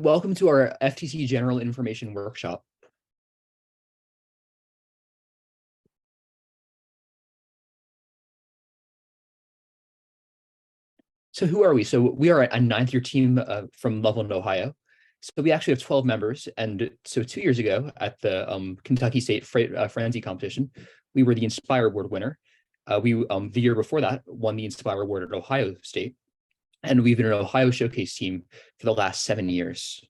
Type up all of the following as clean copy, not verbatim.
Welcome to our FTC General Information Workshop. So who are we? So we are a ninth year team from Loveland, Ohio. So we actually have 12 members. And so 2 years ago at the Kentucky State Frenzy competition, we were the Inspire Award winner. The year before that won the Inspire Award at Ohio State. And we've been an Ohio Showcase team for the last 7 years.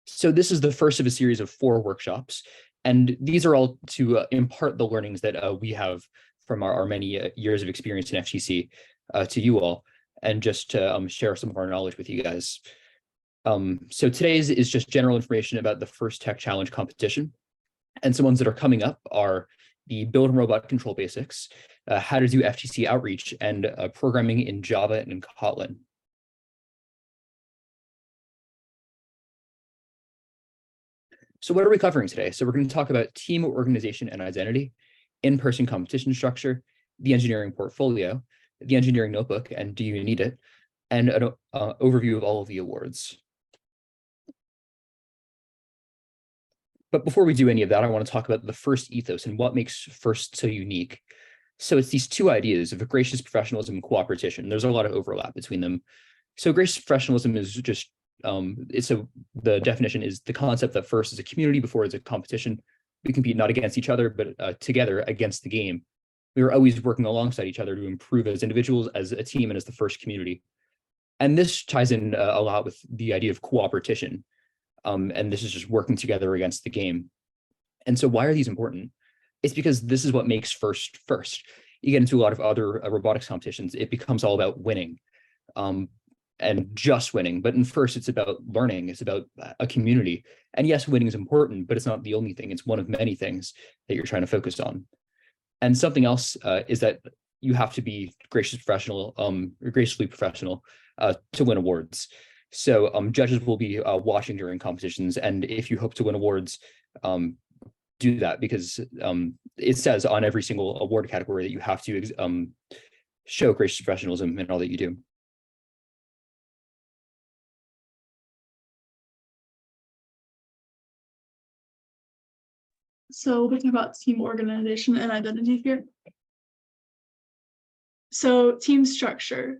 So this is the first of a series of 4 workshops. And these are all to impart the learnings that we have from our many years of experience in FTC to you all, and just to share some of our knowledge with you guys. So today's is just general information about the first Tech Challenge competition. And some ones that are coming up are the Build and Robot Control Basics, how to do FTC outreach, and programming in Java and in Kotlin. So what are we covering today? So we're going to talk about team organization and identity, in-person competition structure, the engineering portfolio, the engineering notebook, and do you need it, and an overview of all of the awards. But before we do any of that, I want to talk about the FIRST ethos and what makes FIRST so unique. So it's these 2 ideas of gracious professionalism and cooperation. There's a lot of overlap between them. So gracious professionalism is just the definition is the concept that FIRST is a community before it's a competition. We compete not against each other, but together against the game. We are always working alongside each other to improve as individuals, as a team, and as the FIRST community. And this ties in a lot with the idea of cooperation. And this is just working together against the game. And so why are these important? It's because this is what makes FIRST FIRST. You get into a lot of other robotics competitions, it becomes all about winning. And just winning. But in FIRST, it's about learning. It's about a community. And yes, winning is important, but it's not the only thing. It's one of many things that you're trying to focus on. And something else is that you have to be graciously professional to win awards. So judges will be watching during competitions. And if you hope to win awards, do that, because it says on every single award category that you have to show gracious professionalism in all that you do. So we'll be talking about team organization and identity here. So team structure.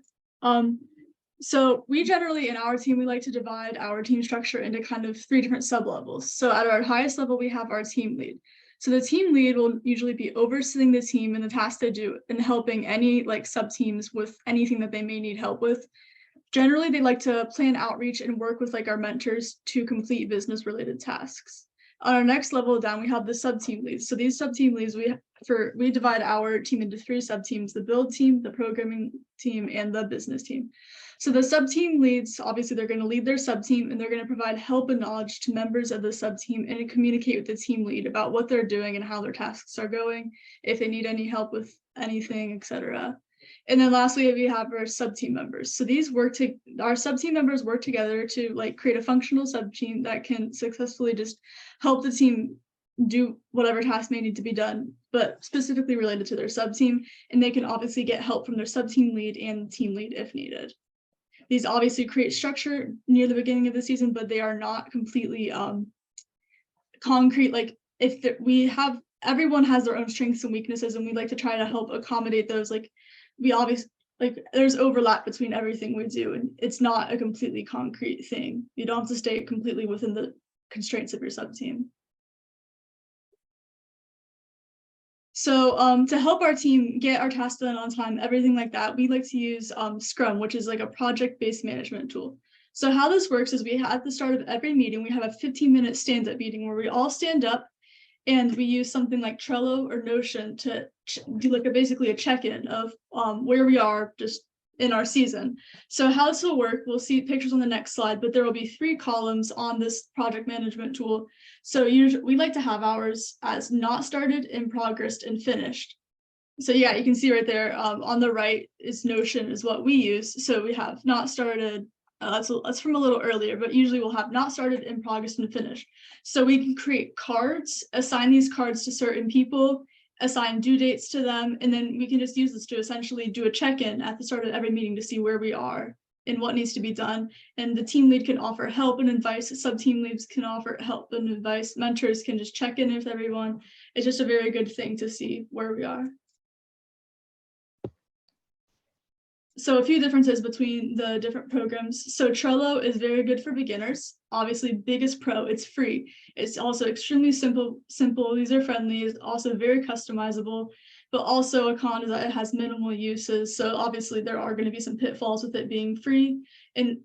So we generally, in our team, we like to divide our team structure into kind of 3 different sub-levels. So at our highest level, we have our team lead. So the team lead will usually be overseeing the team and the tasks they do and helping any sub-teams with anything that they may need help with. Generally, they like to plan outreach and work with our mentors to complete business-related tasks. On our next level down, we have the sub-team leads. So these sub-team leads, we divide our team into 3 sub-teams: the build team, the programming team, and the business team. So the sub-team leads, obviously they're going to lead their sub-team, and they're going to provide help and knowledge to members of the sub-team and communicate with the team lead about what they're doing and how their tasks are going, if they need any help with anything, etc. And then lastly, we have our sub-team members. So our sub-team members work together to create a functional sub-team that can successfully just help the team do whatever task may need to be done, but specifically related to their sub-team. And they can obviously get help from their sub-team lead and team lead if needed. These obviously create structure near the beginning of the season, but they are not completely concrete. Everyone has their own strengths and weaknesses, and we like to try to help accommodate those. There's overlap between everything we do, and it's not a completely concrete thing. You don't have to stay completely within the constraints of your sub-team. So to help our team get our tasks done on time, everything like that, we like to use Scrum, which is a project-based management tool. So how this works is at the start of every meeting, we have a 15-minute stand-up meeting where we all stand up, and we use something like Trello or Notion to do basically a check-in of where we are just in our season. So how this will work, we'll see pictures on the next slide, but there will be 3 columns on this project management tool. So usually we like to have ours as not started, in progress, and finished. So yeah, you can see right there on the right is Notion is what we use. So we have not started, that's from a little earlier, but usually we'll have not started, in progress, and finished. So we can create cards, assign these cards to certain people, assign due dates to them, and then we can just use this to essentially do a check-in at the start of every meeting to see where we are and what needs to be done. And the team lead can offer help and advice. Sub-team leads can offer help and advice. Mentors can just check in with everyone. It's just a very good thing to see where we are. So a few differences between the different programs. So Trello is very good for beginners. Obviously, biggest pro, it's free. It's also extremely simple, user-friendly. It's also very customizable, but also a con is that it has minimal uses. So obviously there are going to be some pitfalls with it being free. And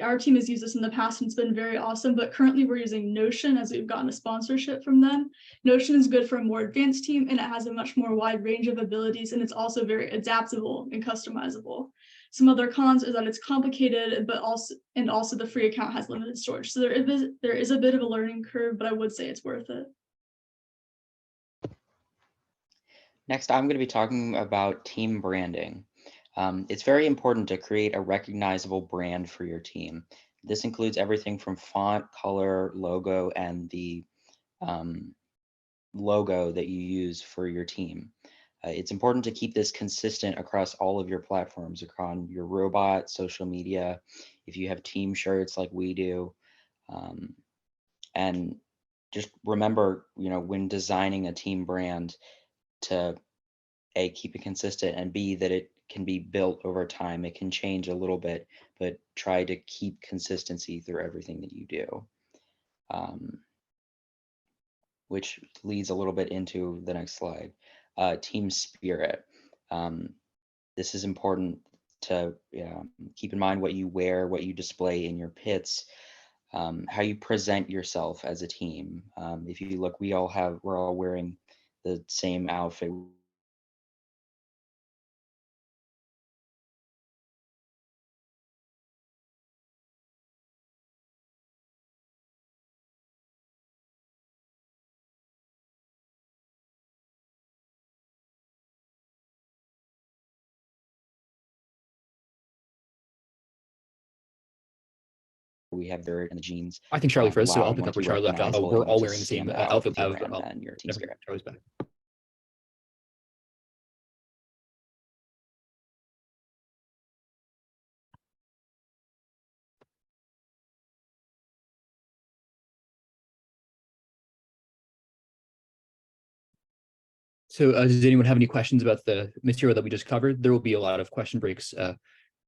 our team has used this in the past and it's been very awesome, but currently we're using Notion as we've gotten a sponsorship from them. Notion is good for a more advanced team and it has a much more wide range of abilities and it's also very adaptable and customizable. Some other cons is that it's complicated, but also the free account has limited storage. So there is a bit of a learning curve, but I would say it's worth it. Next, I'm going to be talking about team branding. It's very important to create a recognizable brand for your team. This includes everything from font, color, logo, and the logo that you use for your team. It's important to keep this consistent across all of your platforms, across your robot, social media, if you have team shirts like we do. And just remember, when designing a team brand, to A, keep it consistent, and B, that it can be built over time. It can change a little bit, but try to keep consistency through everything that you do. Which leads a little bit into the next slide. Team spirit. This is important to keep in mind what you wear, what you display in your pits, how you present yourself as a team. If you look, we're all wearing the same outfit. We have dirt and the jeans. I think Charlie first, so I'll pick up where Charlie left off. recognizable We're and all to wearing the same stand out outfit. with your brand and your team spirit. Charlie's back. So does anyone have any questions about the material that we just covered? There will be a lot of question breaks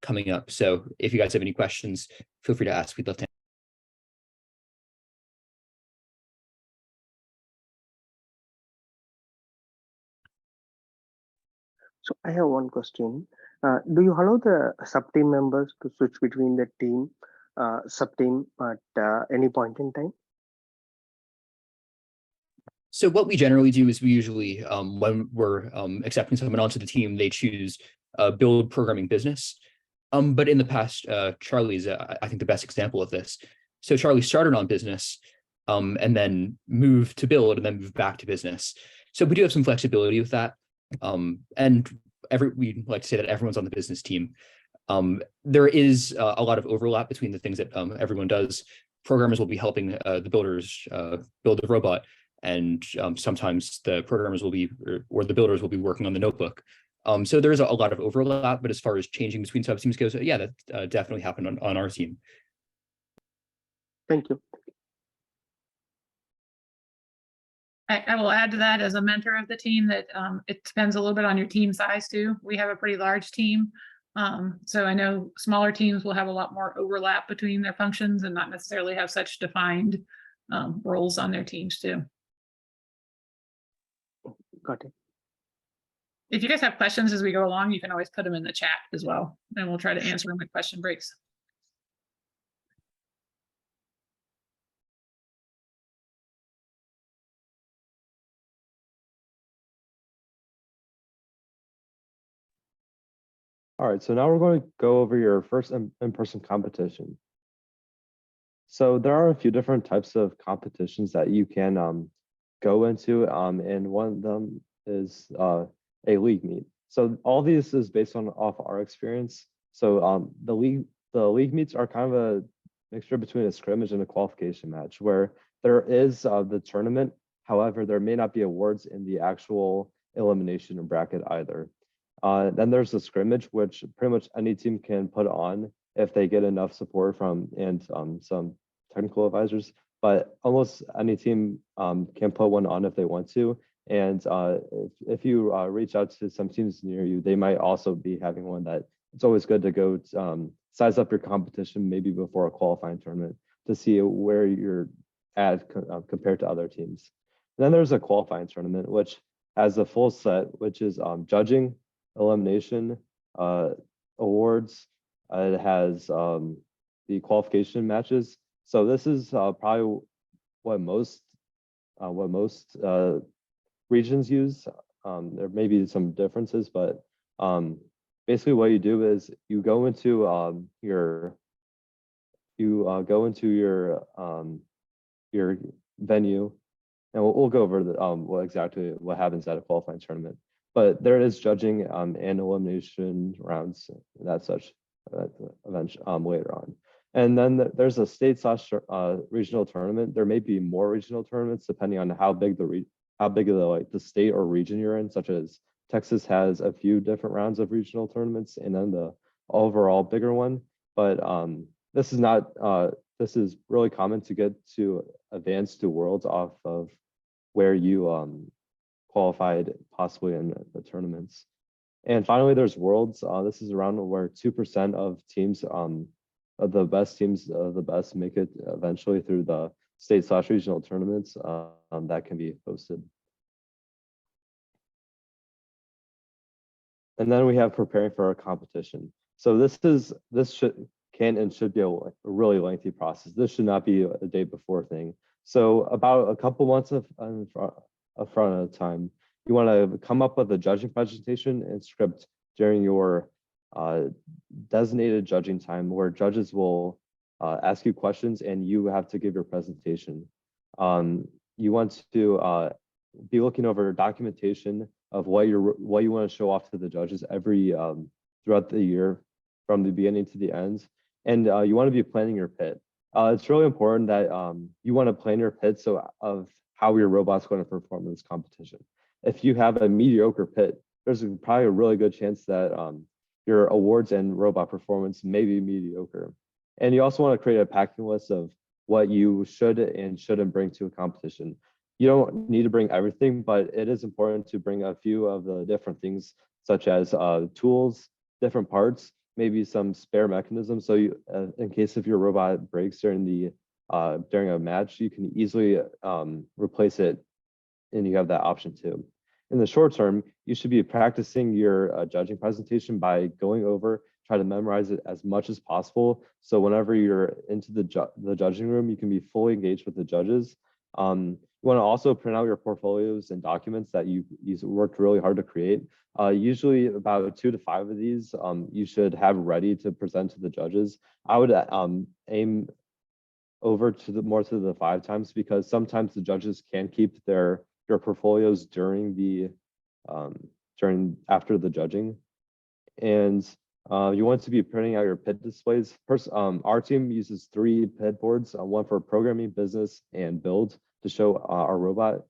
coming up. So if you guys have any questions, feel free to ask. We'd love to. So I have one question. Do you allow the sub-team members to switch between the team, sub-team at any point in time? So what we generally do is we usually, when we're accepting someone onto the team, they choose build programming business. But in the past, Charlie is, I think, the best example of this. So Charlie started on business and then moved to build and then moved back to business. So we do have some flexibility with that. And we like to say that everyone's on the business team. There is a lot of overlap between the things that everyone does. Programmers will be helping the builders build the robot. And sometimes the programmers will be, or the builders will be working on the notebook. So there's a lot of overlap, but as far as changing between sub-teams goes, yeah, that definitely happened on our team. Thank you. I will add to that as a mentor of the team that it depends a little bit on your team size too. We have a pretty large team. So I know smaller teams will have a lot more overlap between their functions and not necessarily have such defined roles on their teams too. Got it. If you guys have questions as we go along, you can always put them in the chat as well, and we'll try to answer them at question breaks. All right, so now we're going to go over your first in-person competition. So there are a few different types of competitions that you can go into, and one of them is a league meet. So all these is based off our experience. So the league meets are kind of a mixture between a scrimmage and a qualification match, where there is the tournament. However, there may not be awards in the actual elimination bracket either. Then there's the scrimmage, which pretty much any team can put on. if they get enough support from and some technical advisors. But almost any team can put one on if they want to. And if you reach out to some teams near you, they might also be having one. That it's always good to go size up your competition maybe before a qualifying tournament to see where you're at compared to other teams. And then there's a qualifying tournament, which has a full set, which is judging, elimination, awards. It has the qualification matches. So this is probably what most regions use. There may be some differences, but basically what you do is you go into your venue, and we'll go over the what happens at a qualifying tournament. But there is judging and elimination rounds and that such later on. And then there's a state/regional tournament. There may be more regional tournaments depending on how big the state or region you're in, such as Texas has a few different rounds of regional tournaments and then the overall bigger one. But this is really common to get to advance to Worlds off of where you qualified possibly in the tournaments. And finally, there's Worlds. This is around where 2% of teams, of the best teams, the best make it eventually through the state/regional tournaments that can be hosted. And then we have preparing for a competition. So this can and should be a really lengthy process. This should not be a day before thing. So about a couple months of front of time, you want to come up with a judging presentation and script during your designated judging time, where judges will ask you questions and you have to give your presentation. You want to be looking over documentation of what you want to show off to the judges every throughout the year, from the beginning to the end. And you want to be planning your pit. It's really important that you want to plan your pit of how your robot's going to perform in this competition. If you have a mediocre pit, there's probably a really good chance that your awards and robot performance may be mediocre. And you also want to create a packing list of what you should and shouldn't bring to a competition. You don't need to bring everything, but it is important to bring a few of the different things, such as tools, different parts, maybe some spare mechanisms. So you, in case if your robot breaks during a match, you can easily replace it, and you have that option too. In the short term, you should be practicing your judging presentation by going over, try to memorize it as much as possible. So whenever you're into the judging room, you can be fully engaged with the judges. You want to also print out your portfolios and documents that you worked really hard to create. Usually about 2 to 5 of these you should have ready to present to the judges. I would aim over to more to the 5 times, because sometimes the judges can keep your portfolios after the judging. And you want to be printing out your pit displays. Our team uses 3 pit boards, one for programming, business, and build, to show our robot.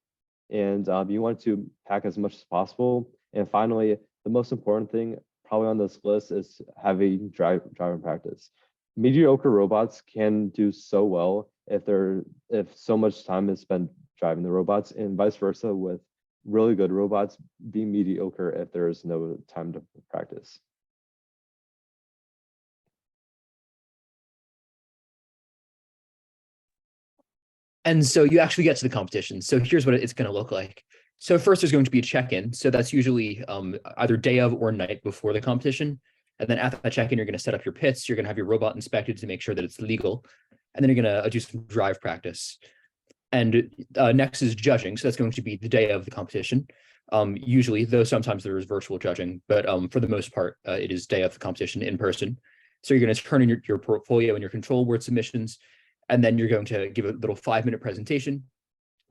And you want to pack as much as possible. And finally, the most important thing probably on this list is having driving practice. Mediocre robots can do so well if so much time is spent driving the robots, and vice versa with really good robots being mediocre if there is no time to practice. And so you actually get to the competition. So here's what it's going to look like. So first there's going to be a check-in. So that's usually either day of or night before the competition. And then after that check-in, you're going to set up your pits. You're going to have your robot inspected to make sure that it's legal. And then you're going to do some drive practice. And next is judging. So that's going to be the day of the competition. Usually, though sometimes there is virtual judging, but for the most part, it is day of the competition in person. So you're going to turn in your portfolio and your control word submissions, and then you're going to give a little 5-minute presentation.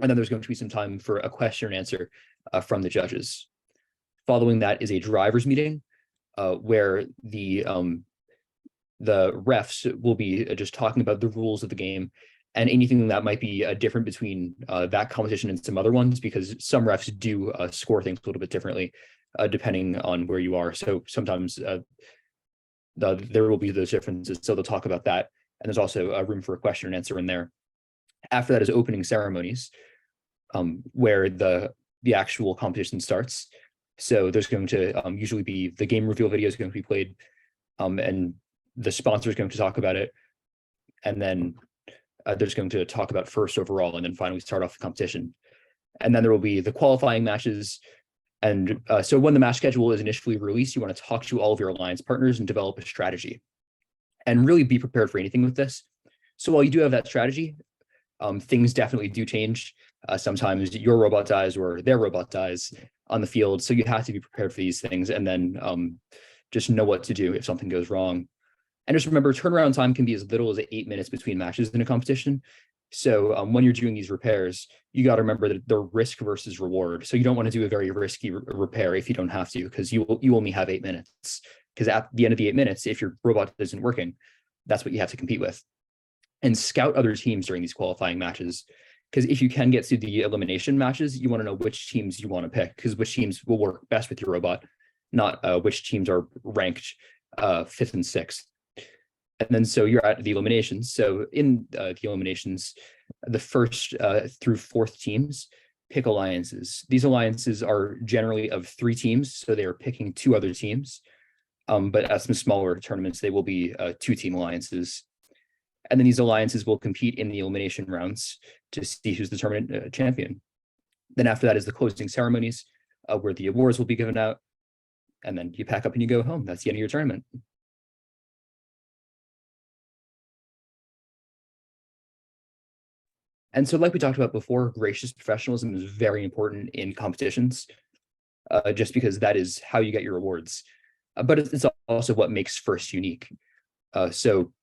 And then there's going to be some time for a question and answer from the judges. Following that is a driver's meeting where the refs will be just talking about the rules of the game and anything that might be different between that competition and some other ones, because some refs do score things a little bit differently depending on where you are. So sometimes there will be those differences. So they'll talk about that. And there's also a room for a question and answer in there. After that is opening ceremonies, where the actual competition starts. So there's going to usually be the game reveal video is going to be played, and the sponsor is going to talk about it. And then there's going to talk about first overall, and then finally start off the competition. And then there will be the qualifying matches. And so when the match schedule is initially released, you want to talk to all of your alliance partners and develop a strategy and really be prepared for anything with this. So while you do have that strategy, things definitely do change. Sometimes your robot dies or their robot dies on the field. So you have to be prepared for these things, and then just know what to do if something goes wrong. And just remember, turnaround time can be as little as 8 minutes between matches in a competition. So when you're doing these repairs, you got to remember that the risk versus reward. So you don't want to do a very risky repair if you don't have to, because you only have 8 minutes. Because at the end of the 8 minutes, if your robot isn't working, that's what you have to compete with. And scout other teams during these qualifying matches, because if you can get to the elimination matches, you want to know which teams you want to pick, because which teams will work best with your robot, not which teams are ranked 5th and 6th. And then so you're at the eliminations. So in the eliminations, the first through 4th teams pick alliances. These alliances are generally of 3 teams, so they are picking 2 other teams. But at some smaller tournaments, they will be 2-team alliances. And then these alliances will compete in the elimination rounds to see who's the tournament champion. Then after that is the closing ceremonies, where the awards will be given out. And then you pack up and you go home. That's the end of your tournament. And so like we talked about before, gracious professionalism is very important in competitions, just because that is how you get your awards. But it's also what makes first unique. So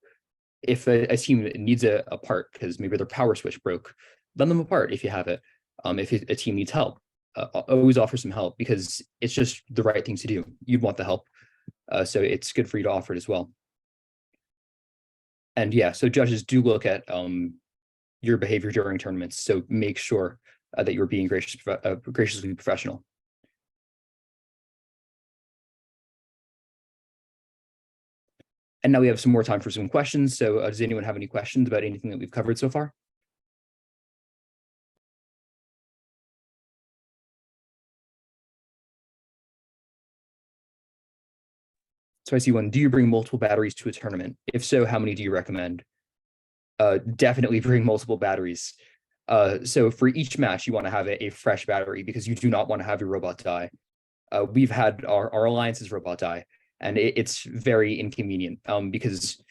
if a team needs a part because maybe their power switch broke, lend them a part if you have it. If a team needs help, always offer some help, because it's just the right thing to do. You'd want the help. So it's good for you to offer it as well. And yeah, so judges do look at your behavior during tournaments. So make sure that you're being graciously professional. And now we have some more time for some questions. So does anyone have any questions about anything that we've covered so far? So I see one. Do you bring multiple batteries to a tournament? If so, how many do you recommend? Definitely bring multiple batteries. So for each match, you want to have a fresh battery, because you do not want to have your robot die. We've had our alliance's robot die, and it's very inconvenient because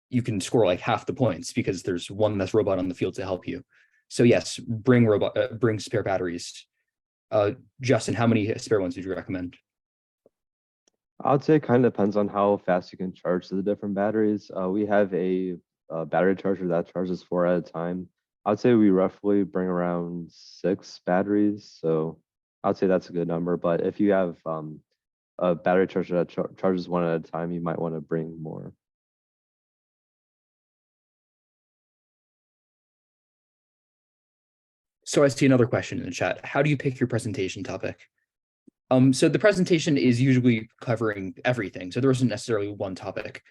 you can score like half the points because there's one less robot on the field to help you. So yes, bring spare batteries. Justin, how many spare ones would you recommend? I'd say it kind of depends on how fast you can charge the different batteries. We have a battery charger that charges 4 at a time. I'd say we roughly bring around 6 batteries. So I'd say that's a good number. But if you have a battery charger that charges 1 at a time, you might want to bring more. So I see another question in the chat. How do you pick your presentation topic? So the presentation is usually covering everything. So there isn't necessarily one topic.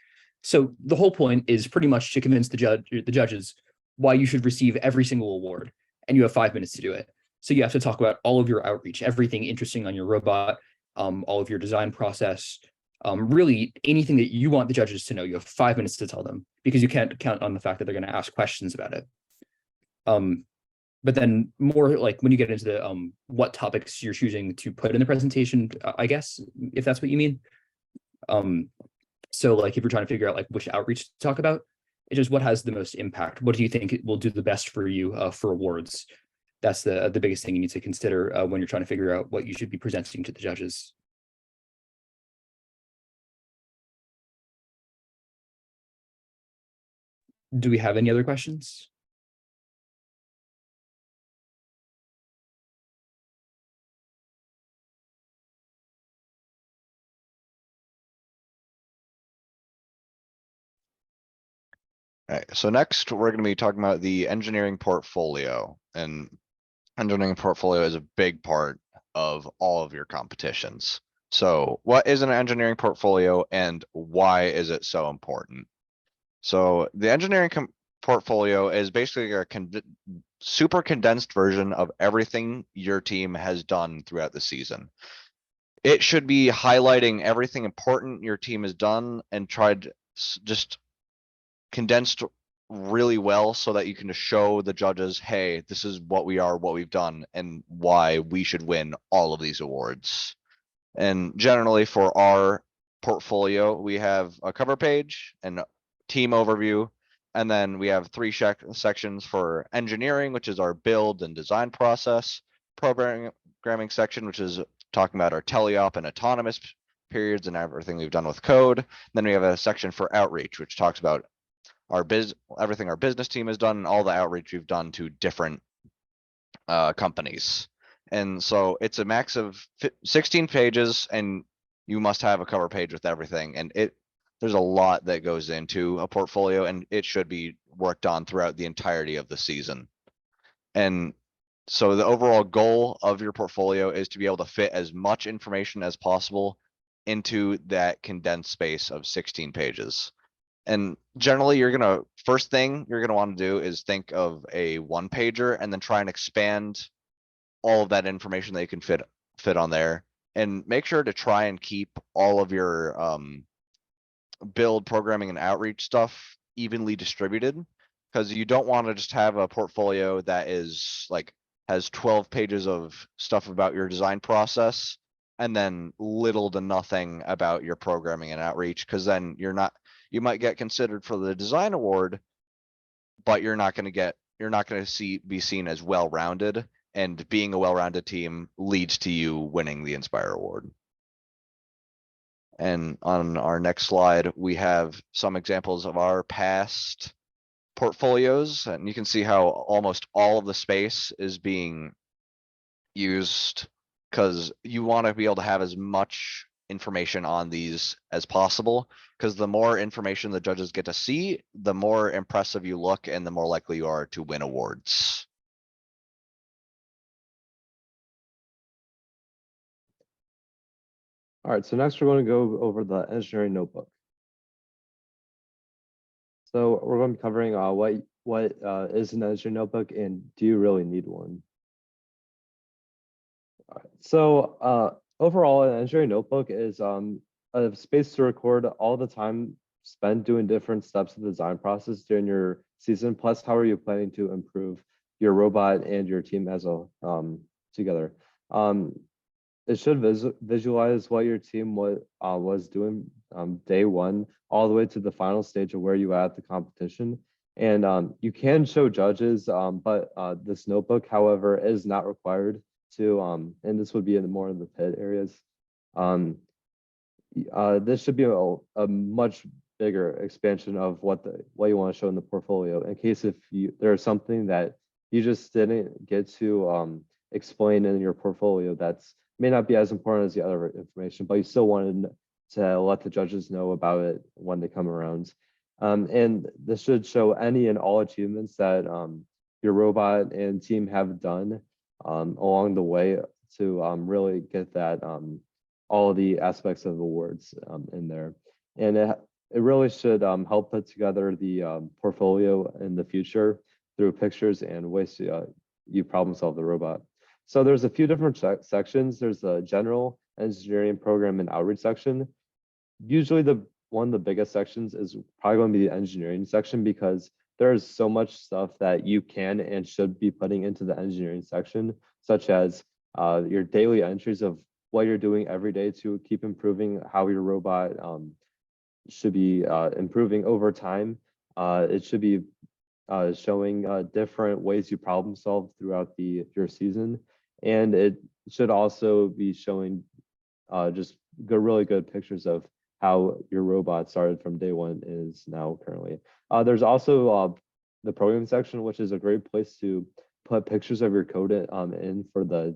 So the whole point is pretty much to convince the judges why you should receive every single award, and you have 5 minutes to do it. So you have to talk about all of your outreach, everything interesting on your robot, all of your design process, really anything that you want the judges to know. You have 5 minutes to tell them, because you can't count on the fact that they're going to ask questions about it. But then more like when you get into the what topics you're choosing to put in the presentation, I guess, if that's what you mean. So like if you're trying to figure out like which outreach to talk about, it's just what has the most impact. What do you think will do the best for you for awards? That's the biggest thing you need to consider when you're trying to figure out what you should be presenting to the judges. Do we have any other questions? All right, so next we're going to be talking about the engineering portfolio, and engineering portfolio is a big part of all of your competitions. So what is an engineering portfolio and why is it so important? So the engineering portfolio is basically a super condensed version of everything your team has done throughout the season. It should be highlighting everything important your team has done and tried just condensed really well so that you can just show the judges, hey, this is what we are, what we've done, and why we should win all of these awards. And generally for our portfolio, we have a cover page and team overview. And then we have three sections for engineering, which is our build and design process, programming section, which is talking about our teleop and autonomous periods and everything we've done with code. Then we have a section for outreach, which talks about our everything our business team has done and all the outreach we've done to different companies. And so it's a max of 16 pages and you must have a cover page with everything. And there's a lot that goes into a portfolio and it should be worked on throughout the entirety of the season. And so the overall goal of your portfolio is to be able to fit as much information as possible into that condensed space of 16 pages. And generally first thing you're gonna want to do is think of a one pager and then try and expand all of that information that you can fit on there, and make sure to try and keep all of your build, programming, and outreach stuff evenly distributed, because you don't want to just have a portfolio that is like has 12 pages of stuff about your design process and then little to nothing about your programming and outreach, because then you might get considered for the design award, but you're not going to be seen as well-rounded, and being a well-rounded team leads to you winning the Inspire Award. And on our next slide, we have some examples of our past portfolios, and you can see how almost all of the space is being used, because you want to be able to have as much information on these as possible, because the more information the judges get to see, the more impressive you look and the more likely you are to win awards. All right, so next we're going to go over the engineering notebook. So we're going to be covering what is an engineering notebook and do you really need one? All right, so overall, an engineering notebook is a space to record all the time spent doing different steps of the design process during your season, plus how are you planning to improve your robot and your team as a together. It should visualize what your team was doing day one all the way to the final stage of where you at the competition. And you can show judges, but this notebook, however, is not required to, and this would be more in the pit areas. This should be a much bigger expansion of what you want to show in the portfolio, in case if there's something that you just didn't get to explain in your portfolio that's may not be as important as the other information, but you still wanted to let the judges know about it when they come around. And this should show any and all achievements that your robot and team have done along the way to really get that all the aspects of awards in there. And it really should help put together the portfolio in the future through pictures and ways to you problem solve the robot. So there's a few different sections. There's a general engineering program and outreach section. Usually one of the biggest sections is probably going to be the engineering section, because there's so much stuff that you can and should be putting into the engineering section, such as your daily entries of what you're doing every day to keep improving how your robot should be improving over time. It should be showing different ways you problem solve throughout your season. And it should also be showing just really good pictures of how your robot started from day one and is now currently. There's also the programming section, which is a great place to put pictures of your code in for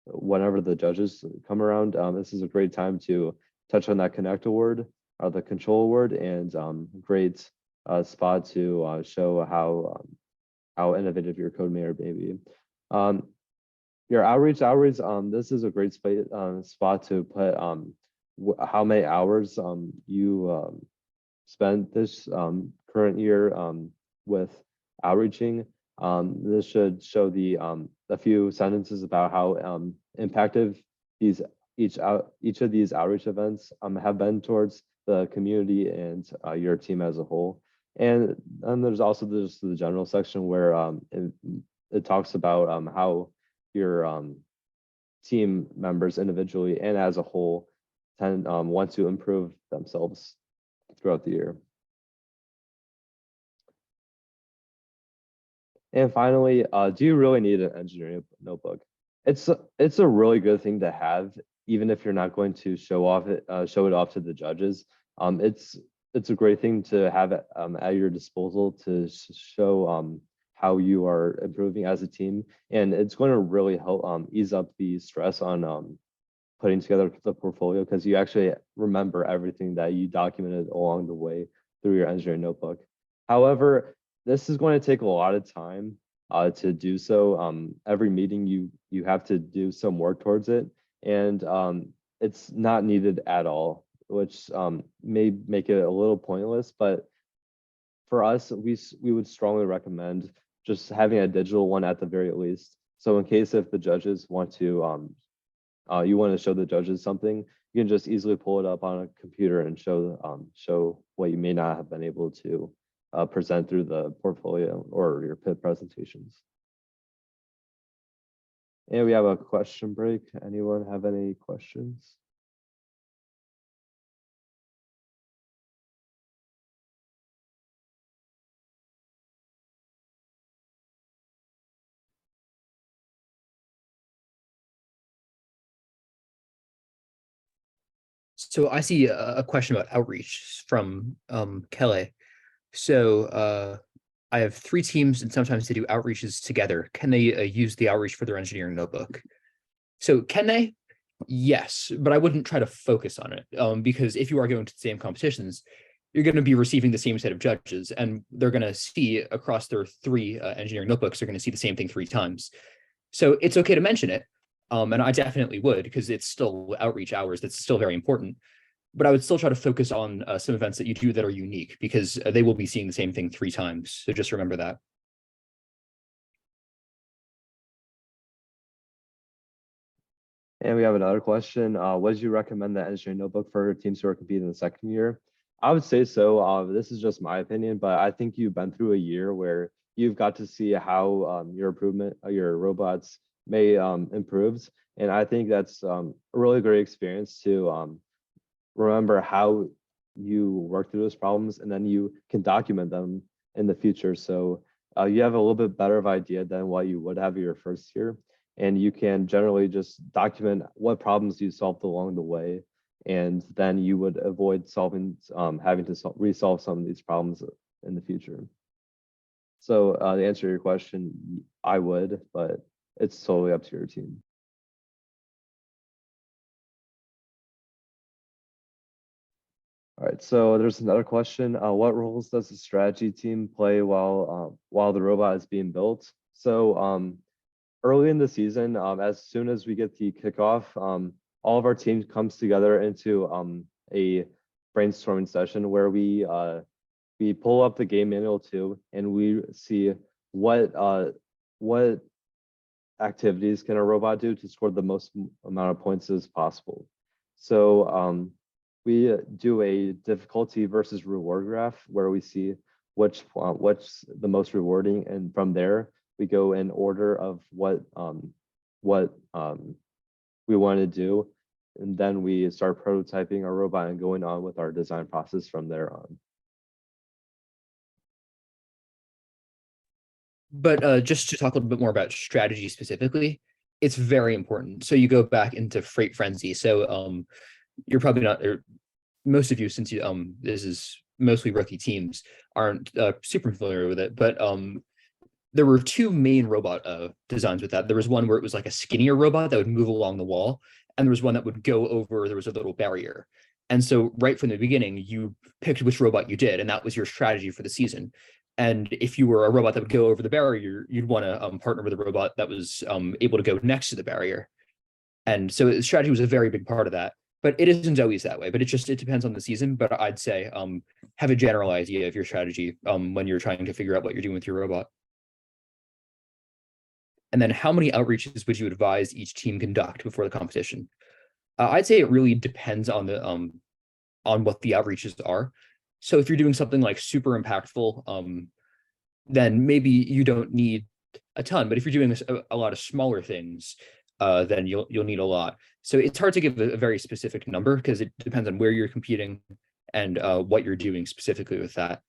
whenever the judges come around. This is a great time to touch on that connect award, the control award, and great spot to show how innovative your code may or may be. Your outreach, this is a great spot to put how many hours you spent this current year with outreaching. This should show the a few sentences about how impactful each of these outreach events have been towards the community and your team as a whole. And there's also the general section where it talks about how your team members individually and as a whole want to improve themselves throughout the year. And finally, do you really need an engineering notebook? It's a really good thing to have, even if you're not going to show it off to the judges. It's a great thing to have at your disposal to show how you are improving as a team, and it's going to really help ease up the stress on putting together the portfolio, because you actually remember everything that you documented along the way through your engineering notebook. However, this is going to take a lot of time to do so. Every meeting you have to do some work towards it, and it's not needed at all, which may make it a little pointless. But for us, we would strongly recommend just having a digital one at the very least. So in case if the judges want to, you want to show the judges something, you can just easily pull it up on a computer and show what you may not have been able to present through the portfolio or your PIP presentations. And we have a question break. Anyone have any questions? So I see a question about outreach from Kelly. So I have 3 teams, and sometimes they do outreaches together. Can they use the outreach for their engineering notebook? So can they? Yes, but I wouldn't try to focus on it, because if you are going to the same competitions, you're going to be receiving the same set of judges, and they're going to see across their 3 engineering notebooks, they're going to see the same thing 3 times. So it's okay to mention it. And I definitely would, because it's still outreach hours. That's still very important. But I would still try to focus on some events that you do that are unique, because they will be seeing the same thing 3 times. So just remember that. And we have another question. Would you recommend the engineering notebook for teams who are competing in the second year? I would say so. This is just my opinion, but I think you've been through a year where you've got to see how your robots may improves. And I think that's a really great experience to remember how you work through those problems, and then you can document them in the future. So you have a little bit better of idea than what you would have your first year. And you can generally just document what problems you solved along the way. And then you would avoid having to resolve some of these problems in the future. So to answer your question, I would, but it's totally up to your team. All right, so there's another question. What roles does the strategy team play while the robot is being built? So early in the season, as soon as we get the kickoff, all of our team comes together into a brainstorming session where we pull up the game manual too, and we see what activities can a robot do to score the most amount of points as possible. So we do a difficulty versus reward graph where we see what's the most rewarding, and from there we go in order of what we want to do, and then we start prototyping our robot and going on with our design process from there on. But just to talk a little bit more about strategy specifically, it's very important. So you go back into Freight Frenzy. So you're probably not, or most of you, since you this is mostly rookie teams, aren't super familiar with it. But there were 2 main robot designs with that. There was one where it was like a skinnier robot that would move along the wall, and there was one that would go over, there was a little barrier. And so right from the beginning, you picked which robot you did, and that was your strategy for the season. And if you were a robot that would go over the barrier, you'd want to partner with a robot that was able to go next to the barrier. And so strategy was a very big part of that. but it isn't always that way. But it depends on the season. But I'd say have a general idea of your strategy when you're trying to figure out what you're doing with your robot. And then how many outreaches would you advise each team conduct before the competition? I'd say it really depends on the on what the outreaches are. So if you're doing something like super impactful, then maybe you don't need a ton. But if you're doing a lot of smaller things, then you'll need a lot. So it's hard to give a very specific number because it depends on where you're competing and what you're doing specifically with that.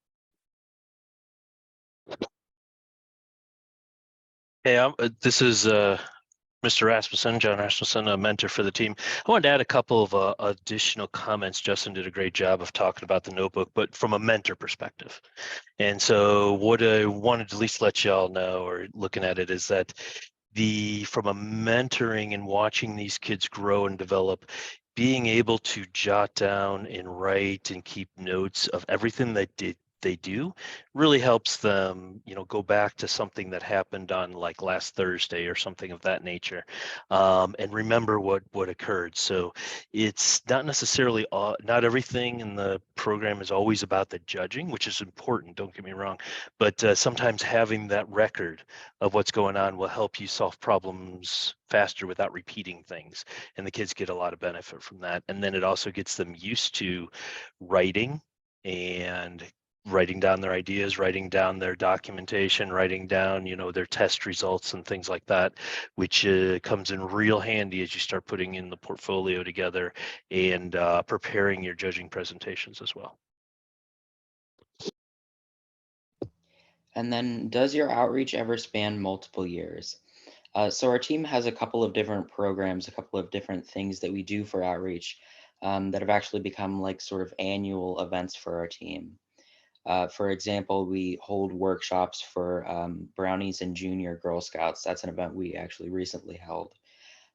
Hey, this is Mr. Rasmussen, John Rasmussen, a mentor for the team. I wanted to add a couple of additional comments. Justin did a great job of talking about the notebook, but from a mentor perspective. And so what I wanted to at least let y'all know, or looking at it, is that from a mentoring and watching these kids grow and develop, being able to jot down and write and keep notes of everything that they do really helps them, go back to something that happened on like last Thursday or something of that nature, and remember what occurred. So it's not necessarily not everything in the program is always about the judging, which is important, don't get me wrong, but sometimes having that record of what's going on will help you solve problems faster without repeating things, and the kids get a lot of benefit from that. And then it also gets them used to writing and writing down their ideas, writing down their documentation, writing down, their test results and things like that, which comes in real handy as you start putting in the portfolio together and preparing your judging presentations as well. And then, does your outreach ever span multiple years? So our team has a couple of different programs, a couple of different things that we do for outreach that have actually become like sort of annual events for our team. For example, we hold workshops for Brownies and Junior Girl Scouts. That's an event we actually recently held.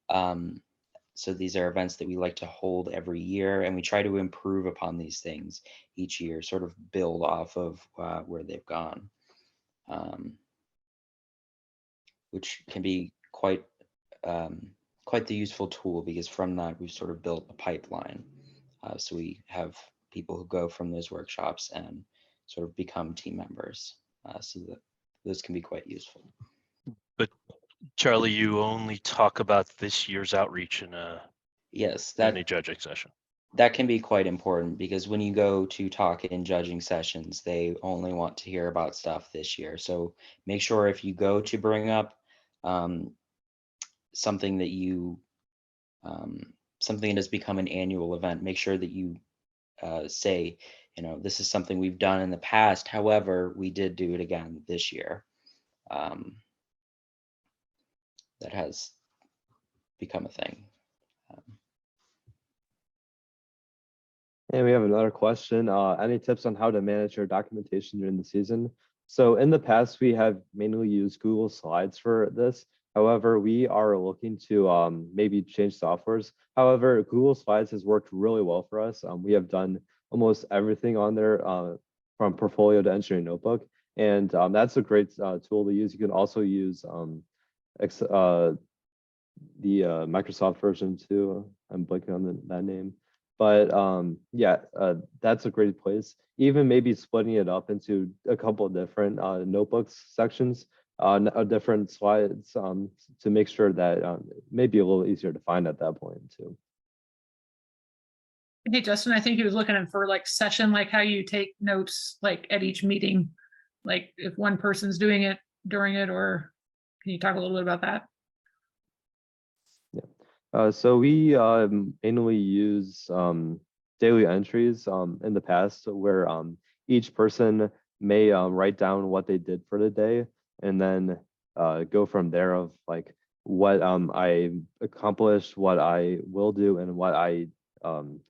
So these are events that we like to hold every year, and we try to improve upon these things each year, sort of build off of where they've gone, which can be quite the useful tool, because from that we've sort of built a pipeline. So we have people who go from those workshops and sort of become team members, so that those can be quite useful. But Charlie, you only talk about this year's outreach in a judging session. That can be quite important, because when you go to talk in judging sessions, they only want to hear about stuff this year. So make sure if you go to bring up something that something that has become an annual event, make sure that you say, this is something we've done in the past. However, we did do it again this year. That has become a thing. And we have another question. Any tips on how to manage your documentation during the season? So in the past, we have mainly used Google Slides for this. However, we are looking to maybe change softwares. However, Google Slides has worked really well for us. We have done almost everything on there, from portfolio to engineering notebook. And that's a great tool to use. You can also use the Microsoft version too. I'm blanking on that name. But that's a great place. Even maybe splitting it up into a couple of different notebooks sections, different slides, to make sure that it may be a little easier to find at that point too. Hey, Justin, I think he was looking for like session, like how you take notes like at each meeting, like if one person's doing it during it, or can you talk a little bit about that? So we mainly use daily entries in the past, where each person may write down what they did for the day, and then go from there of like what I accomplished, what I will do, and what I am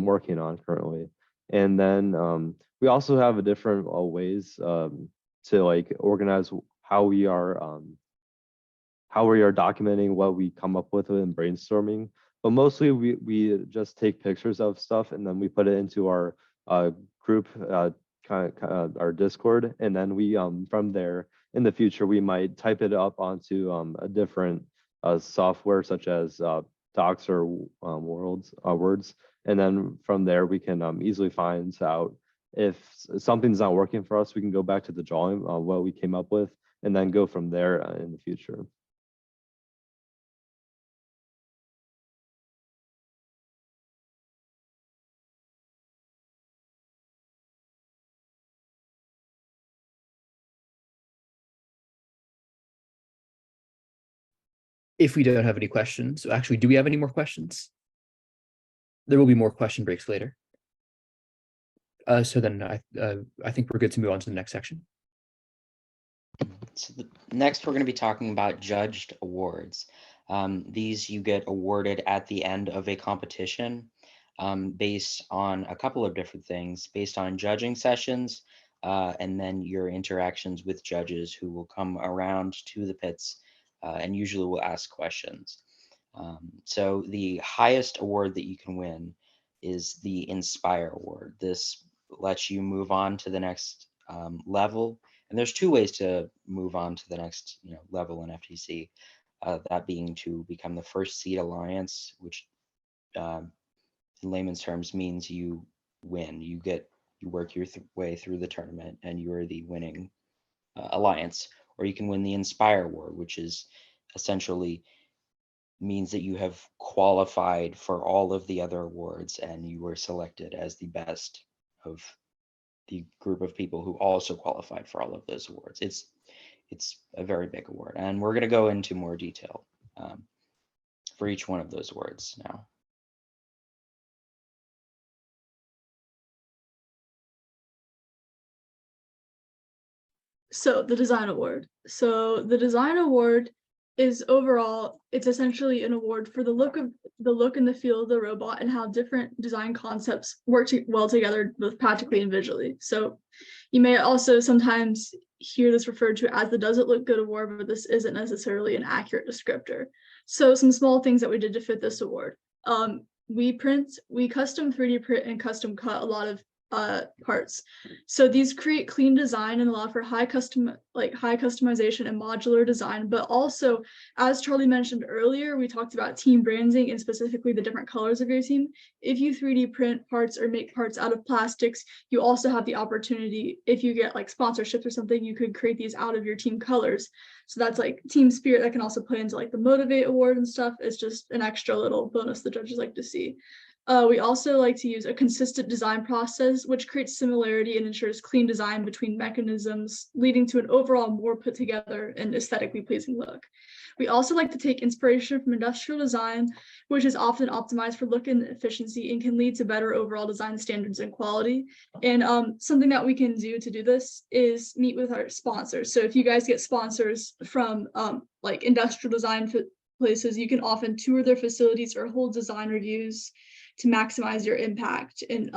working on currently. And then we also have a different ways to like organize how we are documenting what we come up with in brainstorming. But mostly we just take pictures of stuff, and then we put it into our group, our Discord, and then we from there in the future we might type it up onto a different software, such as docs or words. And then from there, we can easily find out if something's not working for us, we can go back to the drawing, what we came up with, and then go from there in the future. If we don't have any questions, actually, do we have any more questions? There will be more question breaks later. So then I think we're good to move on to the next section. So next, we're going to be talking about judged awards. These you get awarded at the end of a competition based on a couple of different things, based on judging sessions and then your interactions with judges who will come around to the pits and usually will ask questions. So the highest award that you can win is the Inspire Award. This lets you move on to the next level. And there's two ways to move on to the next level in FTC. That being to become the first seed alliance, which in layman's terms means you win. You work your way through the tournament and you are the winning alliance. Or you can win the Inspire Award, which is essentially means that you have qualified for all of the other awards and you were selected as the best of the group of people who also qualified for all of those awards. It's a very big award, and we're going to go into more detail for each one of those awards now. So the design award. So the design award is overall, it's essentially an award for the look and the feel of the robot and how different design concepts work well together, both practically and visually. So you may also sometimes hear this referred to as the Does It Look Good award, but this isn't necessarily an accurate descriptor. So some small things that we did to fit this award. We custom 3D print and custom cut a lot of parts. So these create clean design and allow for high customization and modular design. But also, as Charlie mentioned earlier, we talked about team branding and specifically the different colors of your team. If you 3D print parts or make parts out of plastics, you also have the opportunity, if you get like sponsorships or something, you could create these out of your team colors. So that's like team spirit that can also play into like the Motivate award and stuff. It's just an extra little bonus the judges like to see. We also like to use a consistent design process, which creates similarity and ensures clean design between mechanisms, leading to an overall more put together and aesthetically pleasing look. We also like to take inspiration from industrial design, which is often optimized for look and efficiency and can lead to better overall design standards and quality. And something that we can do to do this is meet with our sponsors. So if you guys get sponsors from like industrial design places, you can often tour their facilities or hold design reviews to maximize your impact. And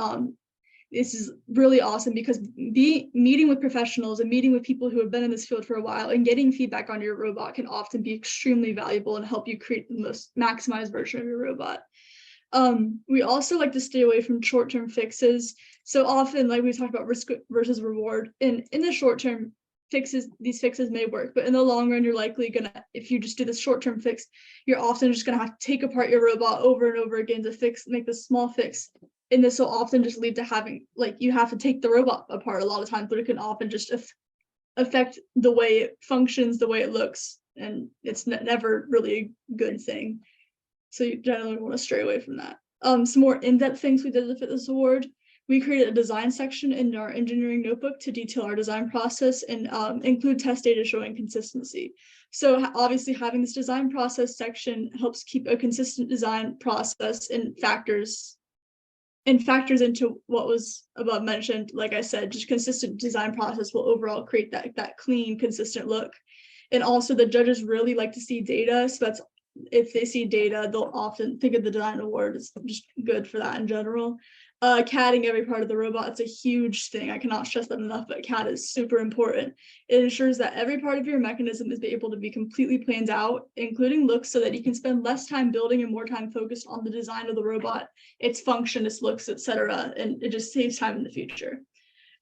this is really awesome because meeting with professionals and meeting with people who have been in this field for a while and getting feedback on your robot can often be extremely valuable and help you create the most maximized version of your robot. We also like to stay away from short-term fixes. So often, like we talked about risk versus reward, and in the short term, these fixes may work, but in the long run, you're likely gonna, if you just do this short-term fix, you're often just gonna have to take apart your robot over and over again to make this small fix. And this will often just lead to having, like, you have to take the robot apart a lot of times, but it can often just affect the way it functions, the way it looks, and it's never really a good thing. So you generally want to stray away from that. Some more in-depth things we did to fit this award. We created a design section in our engineering notebook to detail our design process and include test data showing consistency. So obviously having this design process section helps keep a consistent design process and factors into what was above mentioned. Like I said, just consistent design process will overall create that clean, consistent look. And also the judges really like to see data. So that's, if they see data, they'll often think of the design award as just good for that in general. CADing every part of the robot, it's a huge thing. I cannot stress that enough, but CAD is super important. It ensures that every part of your mechanism is able to be completely planned out, including looks, so that you can spend less time building and more time focused on the design of the robot, its function, its looks, etc. And it just saves time in the future.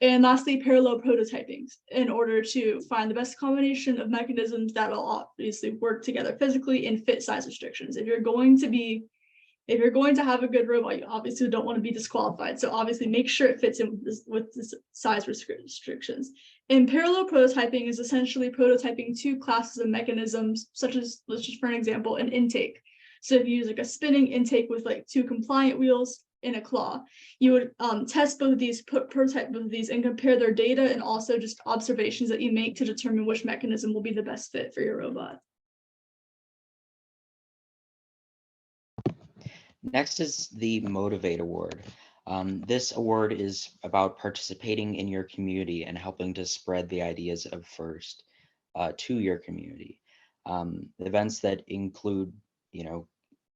And lastly, parallel prototyping in order to find the best combination of mechanisms that'll obviously work together physically and fit size restrictions. If you're going to have a good robot, you obviously don't want to be disqualified. So obviously make sure it fits in with this size restrictions. And parallel prototyping is essentially prototyping two classes of mechanisms, such as, let's just for an example, an intake. So if you use like a spinning intake with like two compliant wheels in a claw, you would test both of these, prototype both of these, and compare their data and also just observations that you make to determine which mechanism will be the best fit for your robot. Next is the Motivate Award. This award is about participating in your community and helping to spread the ideas of FIRST to your community. Events that include,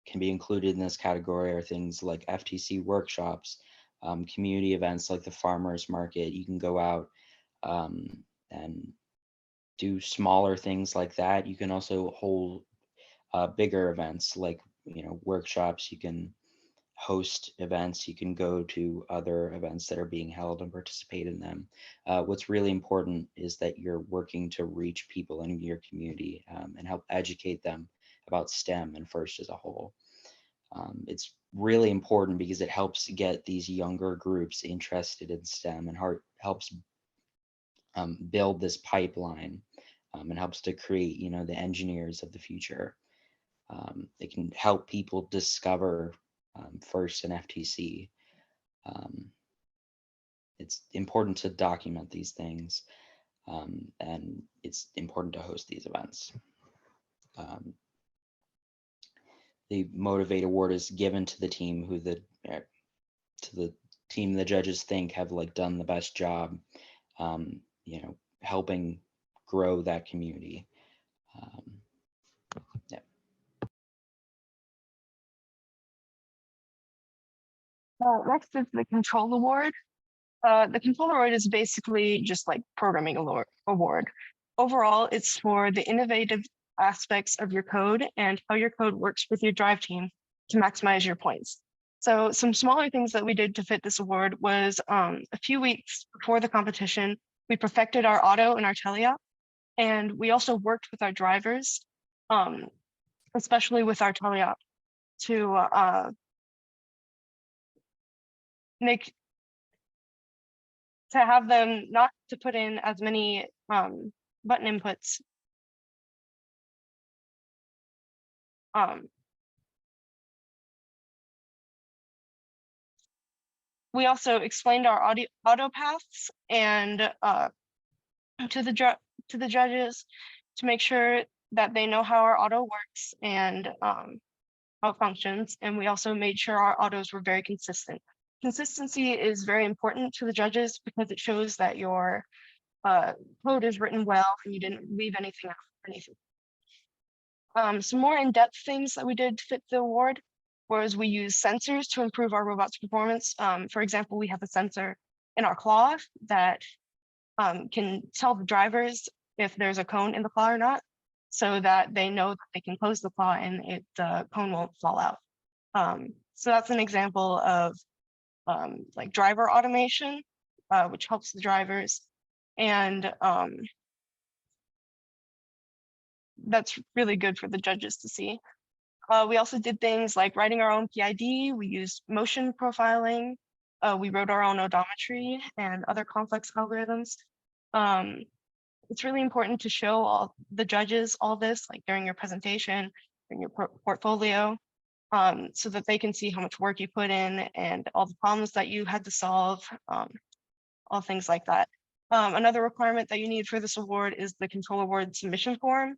can be included in this category are things like FTC workshops, community events like the farmers market. You can go out and do smaller things like that. You can also hold bigger events like workshops. You can host events. You can go to other events that are being held and participate in them. What's really important is that you're working to reach people in your community and help educate them about STEM and FIRST as a whole. It's really important because it helps get these younger groups interested in STEM and helps build this pipeline and helps to create, the engineers of the future. It can help people discover FIRST and FTC. It's important to document these things, and it's important to host these events. The Motivate Award is given to the team the judges think have done the best job, helping grow that community. Yeah. Next is the Control Award. The Control Award is basically just like programming award. Overall, it's for the innovative aspects of your code and how your code works with your drive team to maximize your points. So some smaller things that we did to fit this award was a few weeks before the competition, we perfected our auto and our teleop, and we also worked with our drivers, especially with our teleop, to have them not to put in as many button inputs. We also explained our auto paths and to the judges to make sure that they know how our auto works and how it functions. And we also made sure our autos were very consistent. Consistency is very important to the judges because it shows that your code is written well and you didn't leave anything out or anything. Some more in-depth things that we did to fit the award was we use sensors to improve our robot's performance. For example, we have a sensor in our claw that can tell the drivers if there's a cone in the claw or not, so that they know that they can close the claw and the cone won't fall out. So that's an example of like driver automation, which helps the drivers. And that's really good for the judges to see. We also did things like writing our own PID. We used motion profiling. We wrote our own odometry and other complex algorithms. It's really important to show all the judges all this, like during your presentation, in your portfolio, so that they can see how much work you put in and all the problems that you had to solve, all things like that. Another requirement that you need for this award is the Control Award submission form.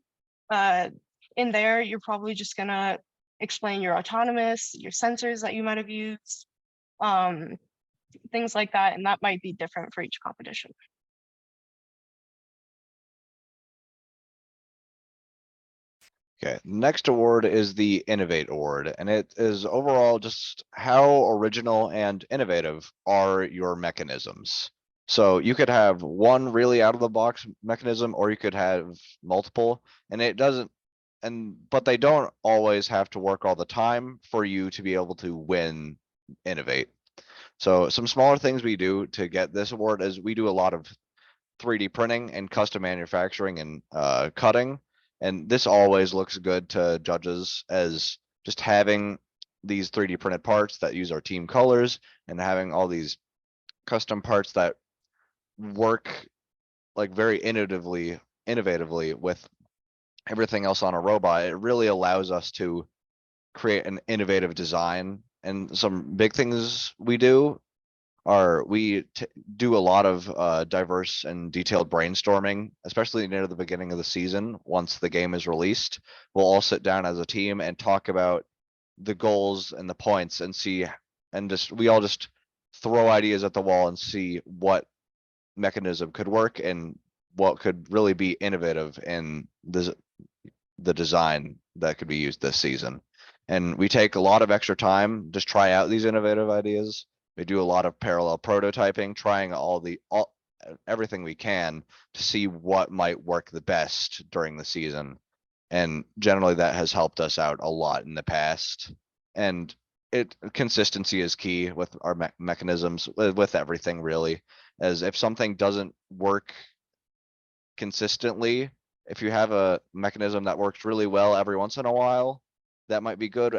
In there, you're probably just gonna explain your autonomous, your sensors that you might have used, things like that, and that might be different for each competition. Okay, next award is the Innovate Award, and it is overall just how original and innovative are your mechanisms. So you could have one really out of the box mechanism, or you could have multiple, and it doesn't, but they don't always have to work all the time for you to be able to win Innovate. So some smaller things we do to get this award is we do a lot of 3D printing and custom manufacturing and cutting. And this always looks good to judges as just having these 3D printed parts that use our team colors and having all these custom parts that work like very innovatively with everything else on a robot. It really allows us to create an innovative design. And some big things we do are we do a lot of diverse and detailed brainstorming, especially near the beginning of the season. Once the game is released, we'll all sit down as a team and talk about the goals and the points and see, and we all just throw ideas at the wall and see what mechanism could work and what could really be innovative in the design that could be used this season. And we take a lot of extra time, just try out these innovative ideas. We do a lot of parallel prototyping, trying everything we can to see what might work the best during the season. And generally that has helped us out a lot in the past. And consistency is key with our mechanisms, with everything really, as if something doesn't work consistently, if you have a mechanism that works really well every once in a while, that might be good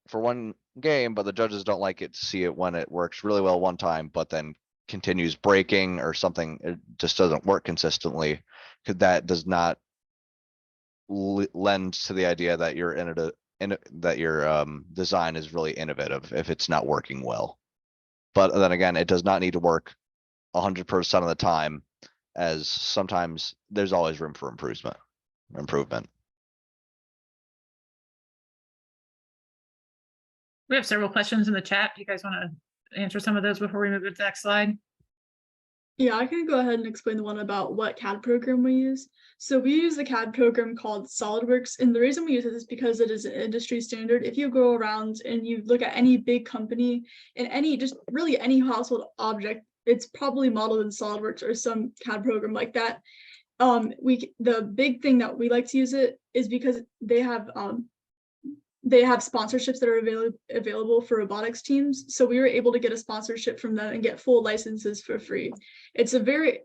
for one game, but the judges don't like it to see it when it works really well one time, but then continues breaking or something, it just doesn't work consistently, because that does not lend to the idea that your design is really innovative if it's not working well. But then again, it does not need to work 100% of the time, as sometimes there's always room for improvement. We have several questions in the chat. Do you guys want to answer some of those before we move to the next slide? Yeah, I can go ahead and explain the one about what CAD program we use. So we use the CAD program called SolidWorks, and the reason we use it is because it is an industry standard. If you go around and you look at any big company and just really any household object, it's probably modeled in SolidWorks or some CAD program like that. The big thing that we like to use it is because they have sponsorships that are available for robotics teams. So we were able to get a sponsorship from them and get full licenses for free. It's a very